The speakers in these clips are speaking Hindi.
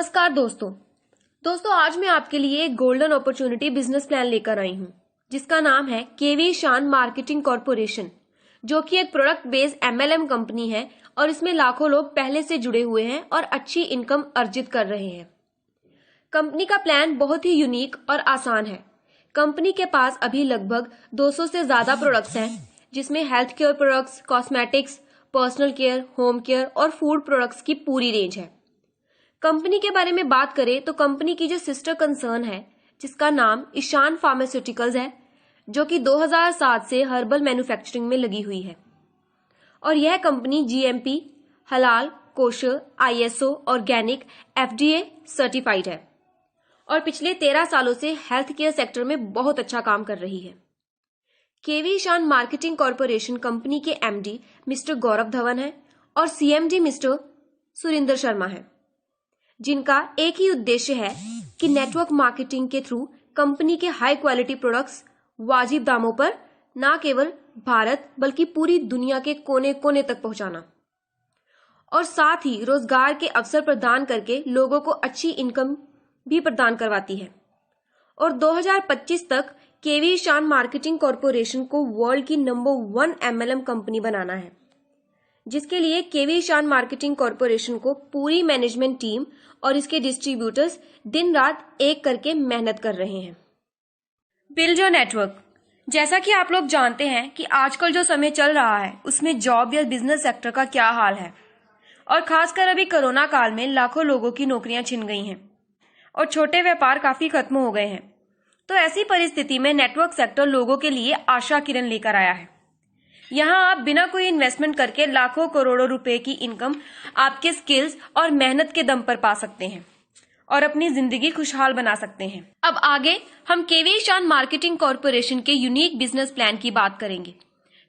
नमस्कार दोस्तों आज मैं आपके लिए एक गोल्डन अपॉर्चुनिटी बिजनेस प्लान लेकर आई हूँ जिसका नाम है केवी ईशान मार्केटिंग कॉर्पोरेशन, जो कि एक प्रोडक्ट बेस्ड MLM कंपनी है और इसमें लाखों लोग पहले से जुड़े हुए हैं और अच्छी इनकम अर्जित कर रहे हैं। कंपनी का प्लान बहुत ही यूनिक और आसान है। कंपनी के पास अभी लगभग 200 से ज्यादा प्रोडक्ट्स हैं, जिसमें health care products, cosmetics, personal care, home care और फूड प्रोडक्ट्स की पूरी रेंज है। कंपनी के बारे में बात करें तो कंपनी की जो सिस्टर कंसर्न है जिसका नाम ईशान फार्मास्यूटिकल्स है, जो कि 2007 से हर्बल मैन्युफैक्चरिंग में लगी हुई है और यह कंपनी GMP, हलाल, kosher, ISO, organic, FDA certified है और पिछले 13 सालों से हेल्थ केयर सेक्टर में बहुत अच्छा काम कर रही है। केवी ईशान मार्केटिंग कॉर्पोरेशन कंपनी के MD मिस्टर गौरव धवन है और CMD मिस्टर सुरिंदर शर्मा है, जिनका एक ही उद्देश्य है कि नेटवर्क मार्केटिंग के थ्रू कंपनी के हाई क्वालिटी प्रोडक्ट्स वाजिब दामों पर न केवल भारत बल्कि पूरी दुनिया के कोने कोने तक पहुंचाना और साथ ही रोजगार के अवसर प्रदान करके लोगों को अच्छी इनकम भी प्रदान करवाती है। और 2025 तक केवी ईशान मार्केटिंग कॉर्पोरेशन को वर्ल्ड की नंबर 1 MLM कंपनी बनाना है, जिसके लिए केवी ईशान मार्केटिंग कॉर्पोरेशन को पूरी मैनेजमेंट टीम और इसके डिस्ट्रीब्यूटर्स दिन रात एक करके मेहनत कर रहे हैं। Build your network. जैसा कि आप लोग जानते हैं कि आजकल जो समय चल रहा है उसमें जॉब या बिजनेस सेक्टर का क्या हाल है, और खासकर अभी कोरोना काल में लाखों लोगों की नौकरियां छिन गई हैं और छोटे व्यापार काफी खत्म हो गए हैं। तो ऐसी परिस्थिति में नेटवर्क सेक्टर लोगों के लिए आशा किरण लेकर आया है। यहाँ आप बिना कोई इन्वेस्टमेंट करके लाखों करोड़ों रुपए की इनकम आपके स्किल्स और मेहनत के दम पर पा सकते हैं और अपनी जिंदगी खुशहाल बना सकते हैं। अब आगे हम केवी ईशान मार्केटिंग कॉर्पोरेशन के यूनिक बिजनेस प्लान की बात करेंगे।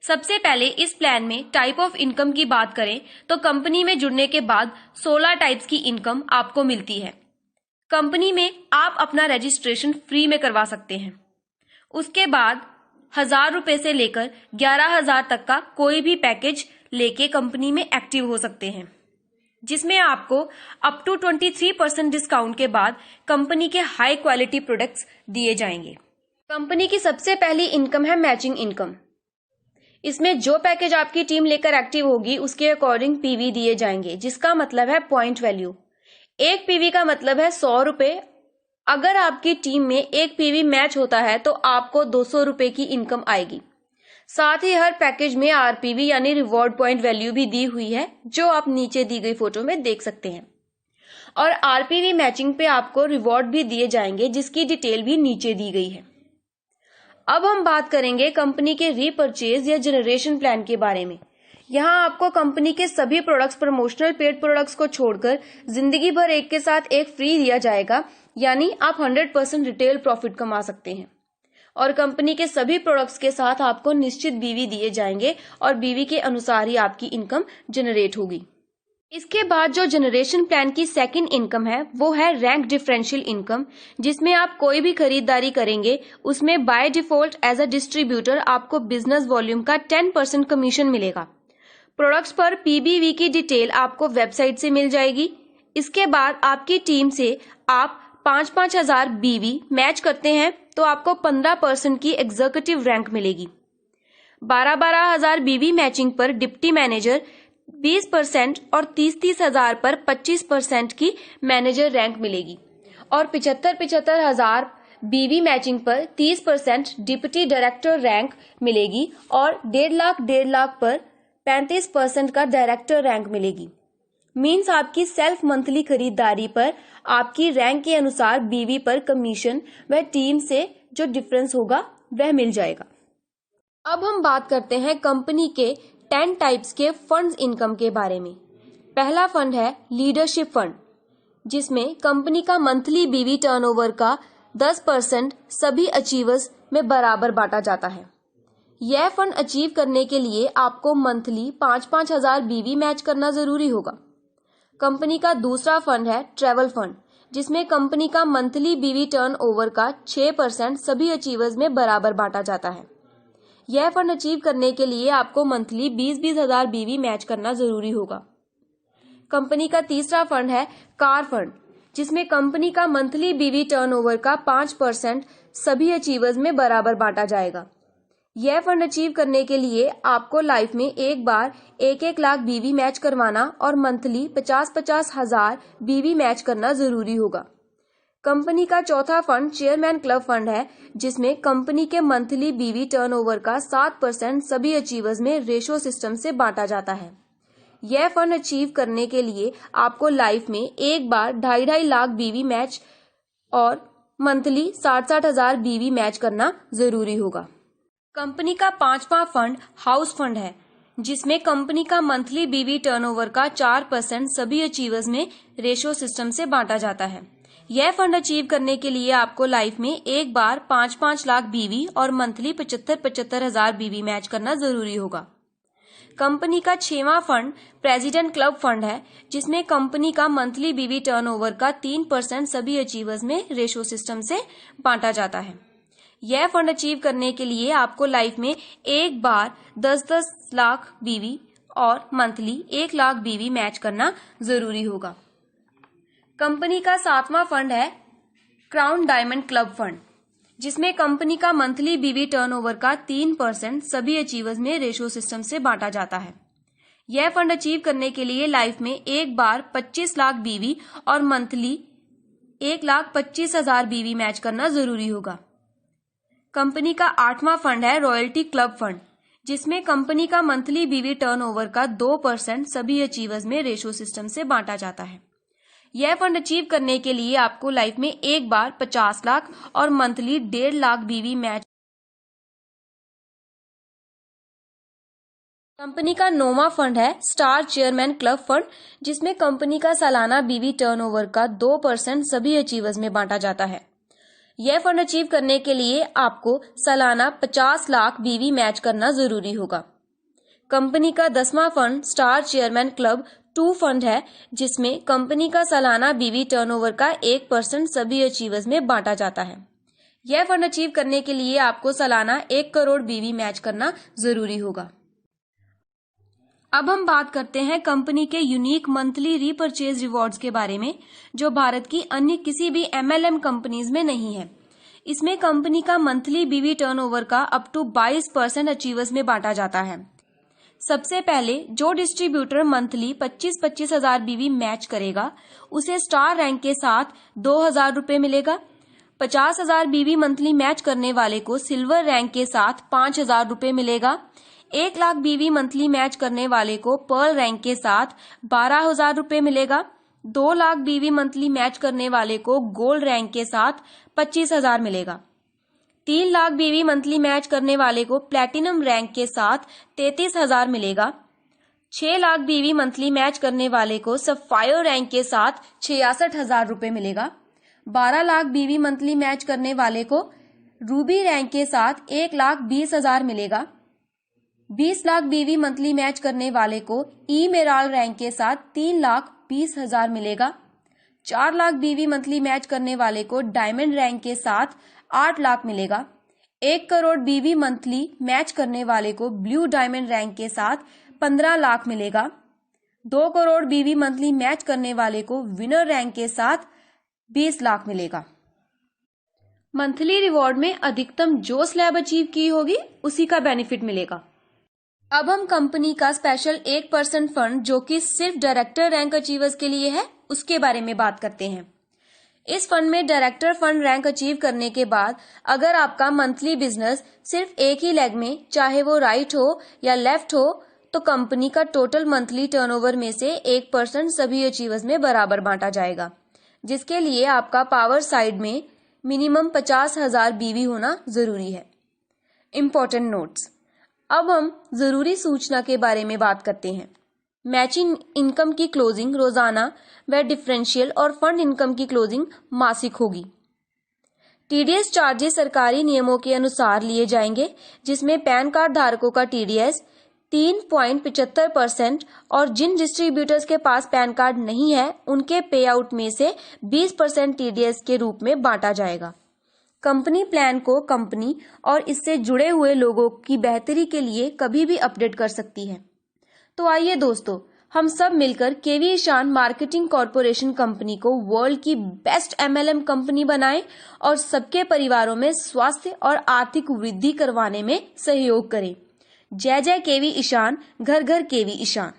सबसे पहले इस प्लान में टाइप ऑफ इनकम की बात करें तो कंपनी में जुड़ने के बाद 16 टाइप्स की इनकम आपको मिलती है। कंपनी में आप अपना रजिस्ट्रेशन फ्री में करवा सकते हैं। उसके बाद 1000 रुपए से लेकर 11,000 तक का कोई भी पैकेज लेके कंपनी में एक्टिव हो सकते हैं, जिसमें आपको अप टू 23% डिस्काउंट के बाद कंपनी के हाई क्वालिटी प्रोडक्ट्स दिए जाएंगे। कंपनी की सबसे पहली इनकम है मैचिंग इनकम। इसमें जो पैकेज आपकी टीम लेकर एक्टिव होगी उसके अकॉर्डिंग PV दिए जाएंगे, जिसका मतलब है पॉइंट वैल्यू। एक PV का मतलब है 100 रुपए। अगर आपकी टीम में एक PV मैच होता है तो आपको 200 रुपए की इनकम आएगी। साथ ही हर पैकेज में RPV यानी रिवॉर्ड पॉइंट वैल्यू भी दी हुई है, जो आप नीचे दी गई फोटो में देख सकते हैं। और RPV मैचिंग पे आपको रिवॉर्ड भी दिए जाएंगे, जिसकी डिटेल भी नीचे दी गई है। अब हम बात करेंगे कंपनी के रीपरचेज या जनरेशन प्लान के बारे में। यहाँ आपको कंपनी के सभी प्रोडक्ट्स, प्रमोशनल पेड प्रोडक्ट्स को छोड़कर जिंदगी भर एक के साथ एक फ्री दिया जाएगा, यानी आप 100% रिटेल प्रॉफिट कमा सकते हैं। और कंपनी के सभी प्रोडक्ट्स के साथ आपको निश्चित BV दिए जाएंगे और BV के अनुसार ही आपकी इनकम जनरेट होगी। इसके बाद जो जनरेशन प्लान की सेकंड इनकम है वो है रैंक डिफरेंशियल इनकम, जिसमें आप कोई भी खरीदारी करेंगे उसमें by default as a distributor आपको बिजनेस वॉल्यूम का 10% कमीशन मिलेगा। प्रोडक्ट्स पर PBV की डिटेल आपको वेबसाइट से मिल जाएगी। इसके बाद आपकी टीम से आप 5-5 हजार BV मैच करते हैं तो आपको 15% की एग्जीक्यूटिव रैंक मिलेगी। 12-12 हजार BV मैचिंग पर डिप्टी मैनेजर 20% और 30-30 हजार पर 25% की मैनेजर रैंक मिलेगी और 75-75 हजार BV मैचिंग पर 30% डिप्टी डायरेक्टर रैंक मिलेगी और 1.5 लाख पर 35% का डायरेक्टर रैंक मिलेगी। मीन्स आपकी सेल्फ मंथली खरीदारी पर आपकी रैंक के अनुसार BV पर कमीशन व टीम से जो डिफरेंस होगा वह मिल जाएगा। अब हम बात करते हैं कंपनी के 10 टाइप्स के फंड्स इनकम के बारे में। पहला फंड है लीडरशिप फंड, जिसमें कंपनी का मंथली BV टर्नओवर का 10% सभी अचीवर्स में बराबर बांटा जाता है। यह फंड अचीव करने के लिए आपको मंथली 5-5 हजार BV मैच करना जरूरी होगा। कंपनी का दूसरा फंड है ट्रैवल फंड, जिसमें कंपनी का मंथली BV टर्नओवर का 6% सभी अचीवर्स में बराबर बांटा जाता है। यह फंड अचीव करने के लिए आपको मंथली 20-20 हजार BV मैच करना जरूरी होगा। कंपनी का तीसरा फंड है कार फंड, जिसमें कंपनी का मंथली बीवी टर्नओवर का 5% सभी अचीवर्स में बराबर बांटा जाएगा। यह फंड अचीव करने के लिए आपको लाइफ में एक बार 1-1 लाख बीवी मैच करवाना और मंथली 50-50 हजार बीवी मैच करना जरूरी होगा। कंपनी का चौथा फंड चेयरमैन क्लब फंड है, जिसमें कंपनी के मंथली बीवी टर्नओवर का 7% सभी अचीवर्स में रेशो सिस्टम से बांटा जाता है। यह फंड अचीव करने के लिए आपको लाइफ में एक बार 2.5 लाख बीवी मैच और मंथली 60-60 हजार बीवी मैच करना जरूरी होगा। कंपनी का पांचवा फंड हाउस फंड है, जिसमें कंपनी का मंथली बीवी टर्नओवर का 4% सभी अचीवर्स में रेशो सिस्टम से बांटा जाता है। यह फंड अचीव करने के लिए आपको लाइफ में एक बार 5-5 लाख बीवी और मंथली 75-75 हजार बीवी मैच करना जरूरी होगा। कंपनी का 6वां फंड प्रेसिडेंट क्लब फंड है, जिसमें कंपनी का मंथली बीवी टर्नओवर का 3% सभी अचीवर्स में रेशो सिस्टम से बांटा जाता है। यह फंड अचीव करने के लिए आपको लाइफ में एक बार 10-10 लाख बीवी और मंथली 1 लाख बीवी मैच करना जरूरी होगा। कंपनी का 7वां फंड है क्राउन डायमंड क्लब फंड, जिसमें कंपनी का मंथली बीवी टर्नओवर का 3% सभी अचीवर्स में रेशो सिस्टम से बांटा जाता है। यह फंड अचीव करने के लिए लाइफ में एक बार 25 लाख बीवी और मंथली 1,25,000 बीवी मैच करना जरूरी होगा। कंपनी का 8वां फंड है रॉयल्टी क्लब फंड, जिसमें कंपनी का मंथली बीवी टर्नओवर का 2% सभी अचीवर्स में रेशो सिस्टम से बांटा जाता है। यह फंड अचीव करने के लिए आपको लाइफ में एक बार 50 लाख और मंथली 1.5 लाख बीवी मैच। कंपनी का 9वां फंड है स्टार चेयरमैन क्लब फंड, जिसमें कंपनी का सालाना बीवी टर्नओवर का 2% सभी अचीवर्स में बांटा जाता है। यह फंड अचीव करने के लिए आपको सालाना 50 लाख बीवी मैच करना जरूरी होगा। कंपनी का 10वां fund star chairman club 2 fund है, जिसमें कंपनी का सालाना बीवी टर्नओवर का 1% सभी अचीवर्स में बांटा जाता है। यह फंड अचीव करने के लिए आपको सालाना 1 करोड़ बीवी मैच करना जरूरी होगा। अब हम बात करते हैं कंपनी के यूनिक मंथली रीपरचेज रिवॉर्ड्स के बारे में, जो भारत की अन्य किसी भी MLM कंपनीज में नहीं है। इसमें कंपनी का मंथली बीवी टर्नओवर का अप टू 22% अचीवर्स में बांटा जाता है। सबसे पहले जो डिस्ट्रीब्यूटर मंथली 25-25 हजार बीवी मैच करेगा, उसे स्टार रैंक के साथ 2,000 रुपए मिलेगा। 50 हजार बीवी मंथली मैच करने वाले को सिल्वर रैंक के साथ 5,000 रुपए मिलेगा। 1 लाख बीवी मंथली मैच करने वाले को पर्ल रैंक के साथ 12,000 रुपए मिलेगा। 2 लाख बीवी मंथली मैच करने वाले को गोल्ड रैंक के साथ 25,000 मिलेगा। 3 लाख बीवी मंथली मैच करने वाले को प्लैटिनम रैंक के साथ 33,000 मिलेगा। 6 लाख बीवी मंथली मैच करने वाले को सफायर रैंक के साथ 66,000 रुपए मिलेगा। 12 लाख बीवी मंथली मैच करने वाले को रूबी रैंक के साथ 1,20,000 मिलेगा। 20 लाख बीवी मंथली मैच करने वाले को ई-मेराल रैंक के साथ 3,20,000 मिलेगा। 4 लाख बीवी मंथली मैच करने वाले को डायमंड रैंक के साथ 8 लाख मिलेगा। 1 करोड़ बीवी मंथली मैच करने वाले को ब्लू डायमंड रैंक के साथ 15 लाख मिलेगा। 2 करोड़ बीवी मंथली मैच करने वाले को विनर रैंक के साथ 20 लाख मिलेगा। मंथली रिवॉर्ड में अधिकतम जो स्लैब अचीव की होगी उसी का बेनिफिट मिलेगा। अब हम कंपनी का स्पेशल 1% फंड, जो कि सिर्फ डायरेक्टर रैंक अचीवर्स के लिए है, उसके बारे में बात करते हैं। इस फंड में डायरेक्टर फंड रैंक अचीव करने के बाद अगर आपका मंथली बिजनेस सिर्फ एक ही लेग में, चाहे वो राइट हो या लेफ्ट हो, तो कंपनी का टोटल मंथली टर्नओवर में से 1% सभी अचीवर्स में बराबर बांटा जाएगा, जिसके लिए आपका पावर साइड में मिनिमम 50,000 बीवी होना जरूरी है। Important notes. अब हम जरूरी सूचना के बारे में बात करते हैं। मैचिंग इनकम की क्लोजिंग रोजाना व डिफरेंशियल और फंड इनकम की क्लोजिंग मासिक होगी। टीडीएस चार्जेस सरकारी नियमों के अनुसार लिए जाएंगे, जिसमें पैन कार्ड धारकों का टीडीएस 3.75% और जिन डिस्ट्रीब्यूटर्स के पास पैन कार्ड नहीं है उनके पे आउट में से 20% टीडीएस के रूप में बांटा जाएगा। कंपनी प्लान को कंपनी और इससे जुड़े हुए लोगों की बेहतरी के लिए कभी भी अपडेट कर सकती है। तो आइए दोस्तों, हम सब मिलकर केवी ईशान मार्केटिंग कॉरपोरेशन कंपनी को वर्ल्ड की बेस्ट एमएलएम कंपनी बनाएं और सबके परिवारों में स्वास्थ्य और आर्थिक वृद्धि करवाने में सहयोग करें। जय जय केवी ईशान, घर घर केवी ईशान।